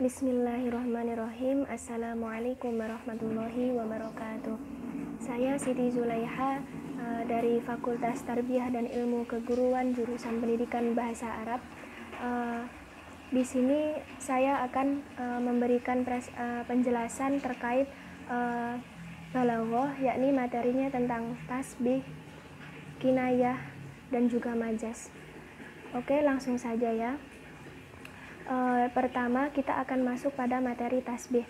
Bismillahirrahmanirrahim. Assalamualaikum warahmatullahi wabarakatuh. Saya Siti Zulaiha dari Fakultas Tarbiyah dan Ilmu Keguruan jurusan Pendidikan Bahasa Arab. Di sini saya akan memberikan penjelasan terkait balaghah, yakni materinya tentang tasbih, kinayah, dan juga majaz. Oke, langsung saja ya. Pertama kita akan masuk pada materi tasbih,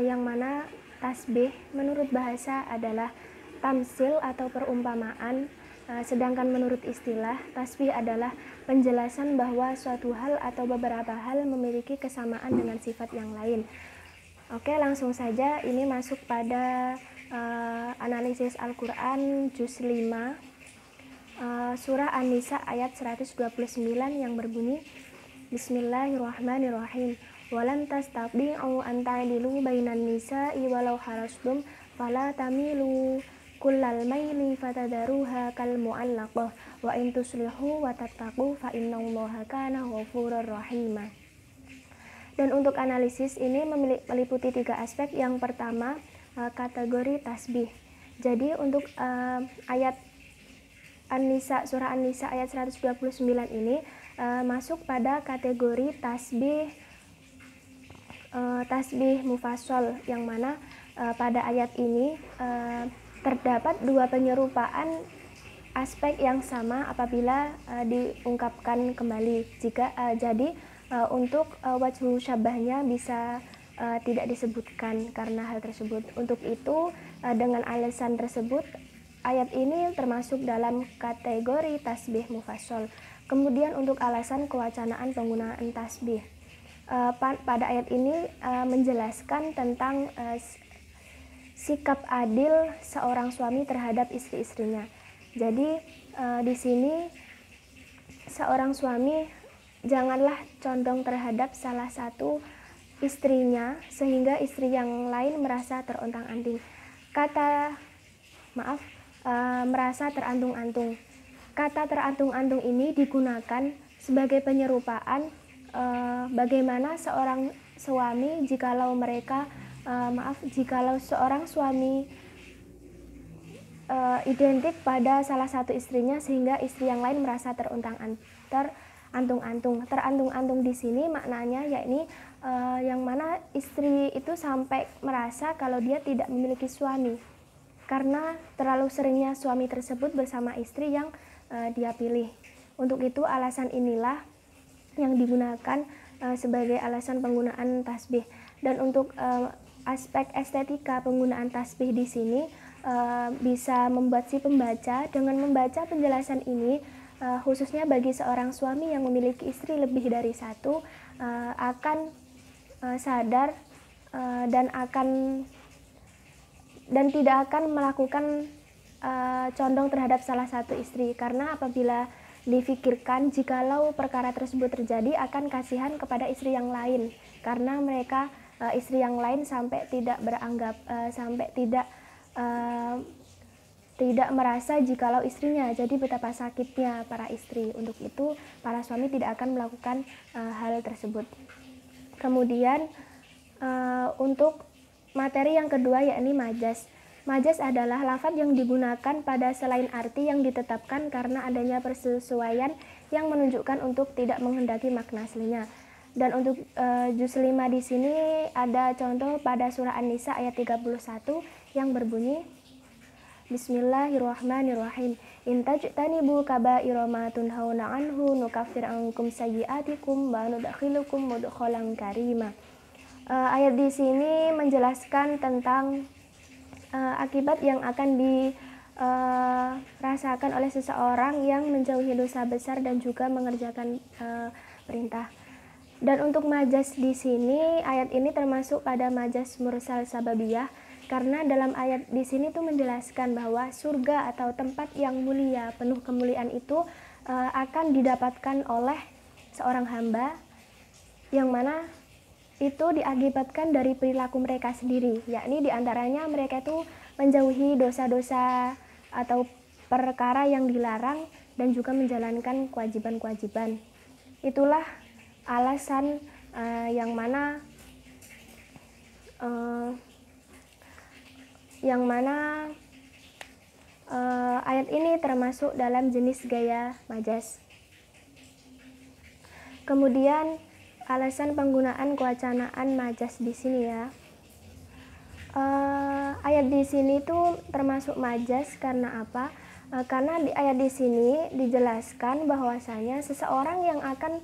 yang mana tasbih menurut bahasa adalah tamsil atau perumpamaan, sedangkan menurut istilah tasbih adalah penjelasan bahwa suatu hal atau beberapa hal memiliki kesamaan dengan sifat yang lain. Oke, langsung saja ini masuk pada analisis Al-Quran juz 5, surah An-Nisa ayat 129 yang berbunyi Bismillahirrahmanirrahim. Walan tastati'u an ta'dilu bainan nisa'i walau harastum fala tamilu kullal maili fatadaruha kal mu'allaqah wa in tuslihu wa tattaqu fa innallaha kana ghafurur rahima. Dan untuk analisis ini meliputi 3 aspek. Yang pertama, kategori tasbih. Jadi untuk ayat An-Nisa, surah An-Nisa ayat 129 ini masuk pada kategori tasbih mufassal, yang mana pada ayat ini terdapat 2 penyerupaan aspek yang sama apabila diungkapkan kembali. Jadi untuk wajhu syabahnya bisa tidak disebutkan karena hal tersebut. Untuk itu dengan alasan tersebut ayat ini termasuk dalam kategori tasbih mufassal. Kemudian untuk alasan kewacanaan penggunaan tasbih, pada ayat ini menjelaskan tentang sikap adil seorang suami terhadap istri-istrinya. Jadi di sini seorang suami janganlah condong terhadap salah satu istrinya sehingga istri yang lain merasa terontang-anting. Merasa terantung-antung. Kata terantung-antung ini digunakan sebagai penyerupaan bagaimana seorang suami jikalau seorang suami identik pada salah satu istrinya sehingga istri yang lain merasa terantung-antung. Terantung-antung di sini maknanya yakni yang mana istri itu sampai merasa kalau dia tidak memiliki suami karena terlalu seringnya suami tersebut bersama istri yang dia pilih. Untuk itu alasan inilah yang digunakan sebagai alasan penggunaan tasbih. Dan untuk aspek estetika penggunaan tasbih di sini bisa membuat si pembaca dengan membaca penjelasan ini, khususnya bagi seorang suami yang memiliki istri lebih dari satu, akan sadar dan tidak akan melakukan condong terhadap salah satu istri, karena apabila difikirkan jikalau perkara tersebut terjadi akan kasihan kepada istri yang lain karena mereka istri yang lain sampai tidak merasa jikalau istrinya, jadi betapa sakitnya para istri. Untuk itu para suami tidak akan melakukan hal tersebut. Kemudian untuk materi yang kedua yakni majaz. Majaz adalah lafaz yang digunakan pada selain arti yang ditetapkan karena adanya persesuaian yang menunjukkan untuk tidak menghendaki makna aslinya. Dan untuk juz 5 di sini ada contoh pada surah An-Nisa ayat 31 yang berbunyi Bismillahirrahmanirrahim. In tajtanibu kaba'ira ma tunhauna anhu nukaffir ankum sayyi'atikum wa nudkhilukum mudkhalan karima. Ayat di sini menjelaskan tentang akibat yang akan dirasakan oleh seseorang yang menjauhi dosa besar dan juga mengerjakan perintah. Dan untuk majaz di sini, ayat ini termasuk pada majaz mursal sababiyah karena dalam ayat di sini tuh menjelaskan bahwa surga atau tempat yang mulia, penuh kemuliaan itu akan didapatkan oleh seorang hamba yang mana itu diakibatkan dari perilaku mereka sendiri, yakni diantaranya mereka itu menjauhi dosa-dosa atau perkara yang dilarang dan juga menjalankan kewajiban-kewajiban. Itulah alasan yang mana yang mana ayat ini termasuk dalam jenis gaya majas. Kemudian alasan penggunaan kewacanaan majas di sini ya. Ayat di sini tuh termasuk majas karena apa? Karena di ayat di sini dijelaskan bahwasanya seseorang yang akan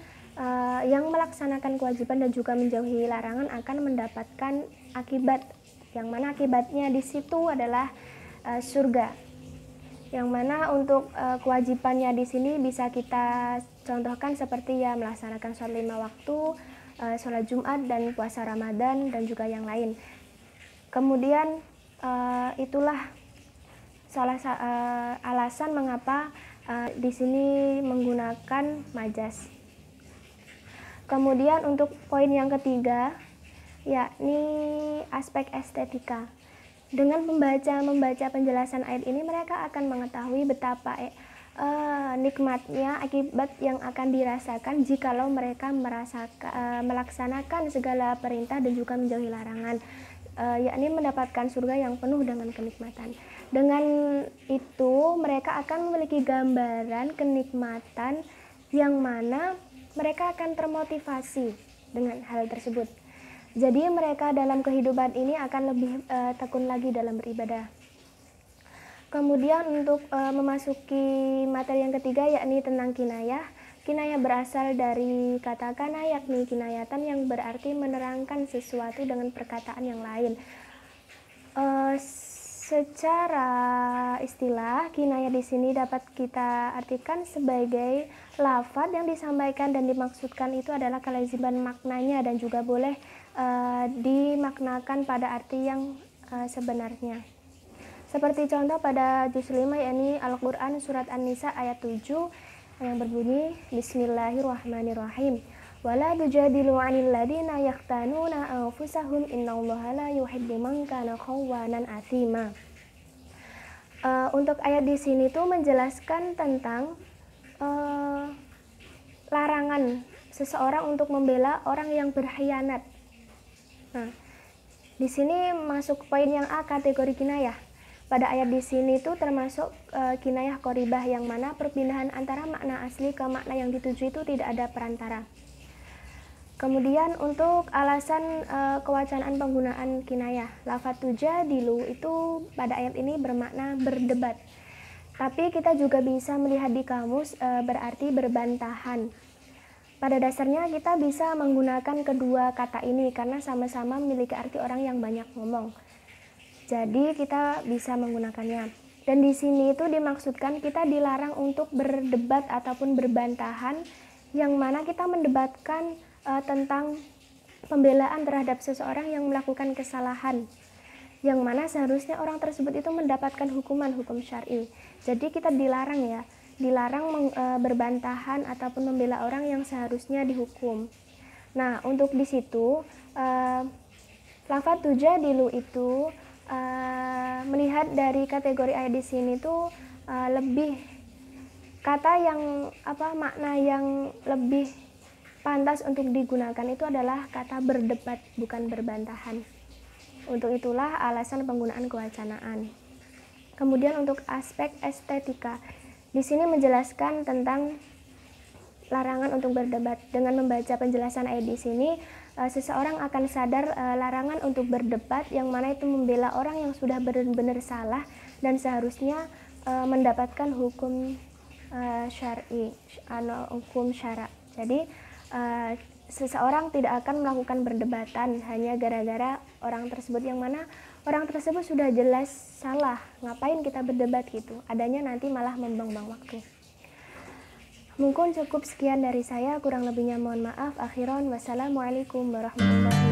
yang melaksanakan kewajiban dan juga menjauhi larangan akan mendapatkan akibat, yang mana akibatnya di situ adalah surga. Yang mana untuk kewajibannya di sini bisa kita contohkan seperti ya melaksanakan sholat 5 waktu, sholat Jumat dan puasa Ramadan dan juga yang lain. Kemudian itulah alasan mengapa di sini menggunakan majas. Kemudian untuk poin yang ketiga yakni aspek estetika. Dengan membaca penjelasan ayat ini, mereka akan mengetahui betapa nikmatnya akibat yang akan dirasakan jikalau mereka melaksanakan segala perintah dan juga menjauhi larangan, yakni mendapatkan surga yang penuh dengan kenikmatan. Dengan itu mereka akan memiliki gambaran kenikmatan yang mana mereka akan termotivasi dengan hal tersebut. Jadi mereka dalam kehidupan ini akan lebih tekun lagi dalam beribadah. Kemudian untuk memasuki materi yang ketiga yakni tentang kinayah. Kinayah berasal dari kata kana yakni kinayatan yang berarti menerangkan sesuatu dengan perkataan yang lain. Secara istilah, kinayah di sini dapat kita artikan sebagai lafaz yang disampaikan dan dimaksudkan itu adalah kelaziman maknanya dan juga boleh dimaknakan pada arti yang sebenarnya. Seperti contoh pada juz 5 yakni Al-Quran surat An-Nisa ayat 7 yang berbunyi Bismillahirrahmanirrahim. Wala tujadilu 'anil ladina yaqtanuna anfusahum innallaha la yuhibbu man kana khawanan atsima. Untuk ayat di sini tuh menjelaskan tentang larangan seseorang untuk membela orang yang berkhianat. Nah, di sini masuk poin yang A, kategori kinayah. Pada ayat di sini tuh termasuk kinayah qoribah yang mana perpindahan antara makna asli ke makna yang dituju itu tidak ada perantara. Kemudian untuk alasan kewacanaan penggunaan kinayah, lafaz tujadilu itu pada ayat ini bermakna berdebat. Tapi kita juga bisa melihat di kamus berarti berbantahan. Pada dasarnya kita bisa menggunakan kedua kata ini karena sama-sama memiliki arti orang yang banyak ngomong. Jadi kita bisa menggunakannya. Dan di sini itu dimaksudkan kita dilarang untuk berdebat ataupun berbantahan yang mana kita mendebatkan tentang pembelaan terhadap seseorang yang melakukan kesalahan, yang mana seharusnya orang tersebut itu mendapatkan hukum syar'i. Jadi kita dilarang berbantahan ataupun membela orang yang seharusnya dihukum. Nah, untuk di situ lafaz tujadilu itu melihat dari kategori ayat di sini tuh lebih kata yang makna yang lebih pantas untuk digunakan itu adalah kata berdebat, bukan berbantahan. Untuk itulah alasan penggunaan kewacanaan. Kemudian untuk aspek estetika, di sini menjelaskan tentang larangan untuk berdebat. Dengan membaca penjelasan ayat di sini, seseorang akan sadar larangan untuk berdebat yang mana itu membela orang yang sudah benar-benar salah dan seharusnya mendapatkan hukum syar'i, hukum syara. Jadi seseorang tidak akan melakukan perdebatan hanya gara-gara orang tersebut yang mana orang tersebut sudah jelas salah. Ngapain kita berdebat gitu? Adanya nanti malah membuang-buang waktu. Mungkin cukup sekian dari saya, kurang lebihnya mohon maaf. Akhiran wassalamualaikum warahmatullahi wabarakatuh.